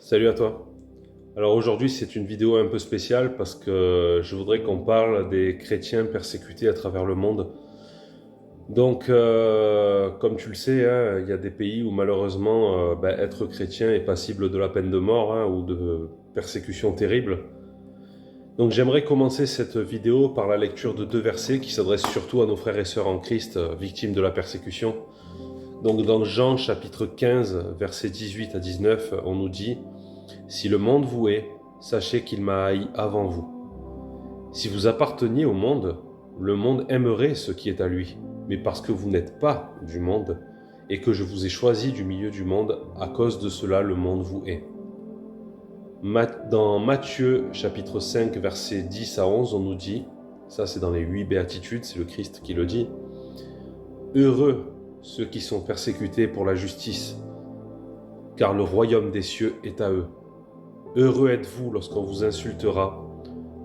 Salut à toi. Alors aujourd'hui c'est une vidéo un peu spéciale parce que je voudrais qu'on parle des chrétiens persécutés à travers le monde. Donc comme tu le sais, hein, il y a des pays où malheureusement être chrétien est passible de la peine de mort, hein, ou de persécutions terribles. Donc j'aimerais commencer cette vidéo par la lecture de deux versets qui s'adressent surtout à nos frères et sœurs en Christ victimes de la persécution. Donc dans Jean chapitre 15 versets 18 à 19, on nous dit: si le monde vous hait, sachez qu'il m'a haï avant vous. Si vous apparteniez au monde, le monde aimerait ce qui est à lui. Mais parce que vous n'êtes pas du monde, et que je vous ai choisi du milieu du monde, à cause de cela le monde vous hait. Dans Matthieu chapitre 5 versets 10 à 11, on nous dit, ça c'est dans les 8 béatitudes, c'est le Christ qui le dit: heureux ceux qui sont persécutés pour la justice, car le royaume des cieux est à eux. Heureux êtes-vous lorsqu'on vous insultera,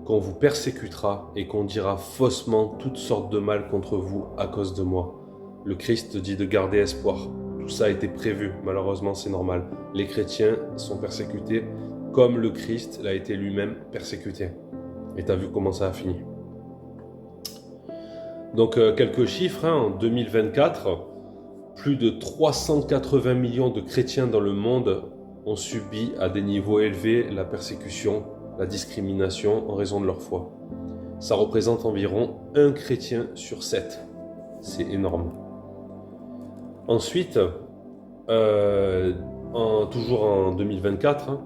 qu'on vous persécutera et qu'on dira faussement toutes sortes de mal contre vous à cause de moi. Le Christ dit de garder espoir. Tout ça a été prévu, malheureusement c'est normal. Les chrétiens sont persécutés comme le Christ l'a été lui-même persécuté. Et t'as vu comment ça a fini. Donc quelques chiffres, hein, en 2024, plus de 380 millions de chrétiens dans le monde ont subi à des niveaux élevés la persécution, la discrimination en raison de leur foi. Ça représente environ un chrétien sur 7. C'est énorme. Ensuite, toujours en 2024,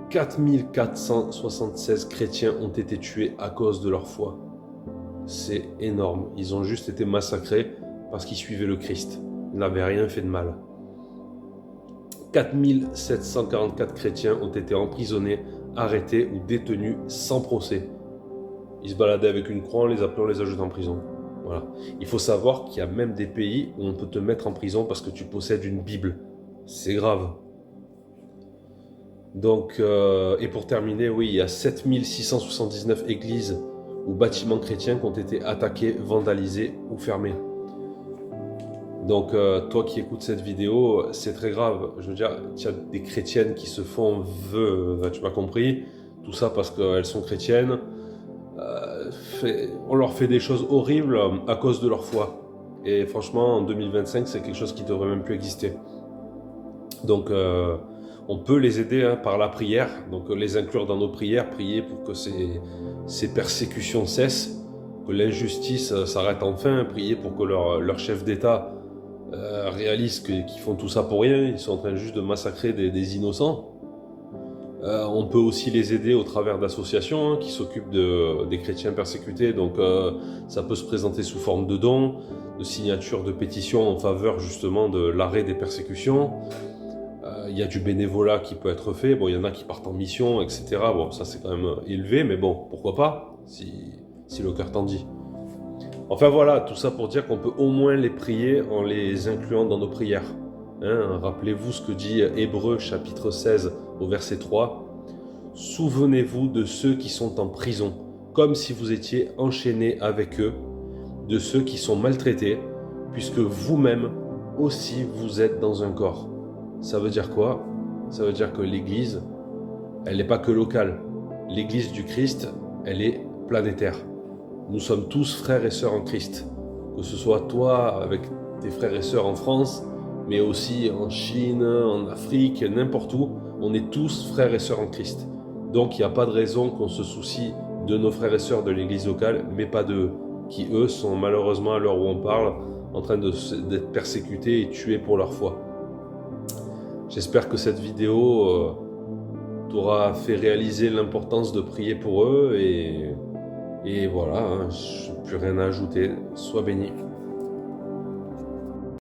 4476 chrétiens ont été tués à cause de leur foi. C'est énorme. Ils ont juste été massacrés parce qu'ils suivaient le Christ. Ils n'avaient rien fait de mal. 4744 chrétiens ont été emprisonnés, arrêtés ou détenus sans procès. Ils se baladaient avec une croix, on les appelait, on les a jetés en prison. Voilà. Il faut savoir qu'il y a même des pays où on peut te mettre en prison parce que tu possèdes une Bible. C'est grave. Donc, et pour terminer, oui, il y a 7679 églises ou bâtiments chrétiens qui ont été attaqués, vandalisés ou fermés. Donc toi qui écoutes cette vidéo, c'est très grave. Je veux dire, il y a des chrétiennes qui se font tu m'as compris, tout ça parce qu'elles sont chrétiennes. On leur fait des choses horribles à cause de leur foi. Et franchement, en 2025, c'est quelque chose qui ne devrait même plus exister. Donc on peut les aider, hein, par la prière, donc les inclure dans nos prières, prier pour que ces persécutions cessent, que l'injustice s'arrête enfin, prier pour que leur chef d'État réalisent qu'ils font tout ça pour rien, ils sont en train juste de massacrer des innocents. On peut aussi les aider au travers d'associations, hein, qui s'occupent des chrétiens persécutés, donc ça peut se présenter sous forme de dons, de signatures de pétitions en faveur justement de l'arrêt des persécutions. Il y a du bénévolat qui peut être fait, bon, il y en a qui partent en mission, etc. Bon, ça c'est quand même élevé, mais bon, pourquoi pas, si le cœur t'en dit. Enfin voilà, tout ça pour dire qu'on peut au moins les prier en les incluant dans nos prières. Hein, rappelez-vous ce que dit Hébreux chapitre 16 au verset 3. Souvenez-vous de ceux qui sont en prison, comme si vous étiez enchaînés avec eux, de ceux qui sont maltraités, puisque vous-même aussi vous êtes dans un corps. Ça veut dire quoi? Ça veut dire que l'Église, elle n'est pas que locale. L'Église du Christ, elle est planétaire. Nous sommes tous frères et sœurs en Christ. Que ce soit toi avec tes frères et sœurs en France, mais aussi en Chine, en Afrique, n'importe où, on est tous frères et sœurs en Christ. Donc il n'y a pas de raison qu'on se soucie de nos frères et sœurs de l'église locale, mais pas d'eux, qui eux sont malheureusement, à l'heure où on parle, en train d'être persécutés et tués pour leur foi. J'espère que cette vidéo t'aura fait réaliser l'importance de prier pour eux, et voilà, hein, je n'ai plus rien à ajouter. Sois béni.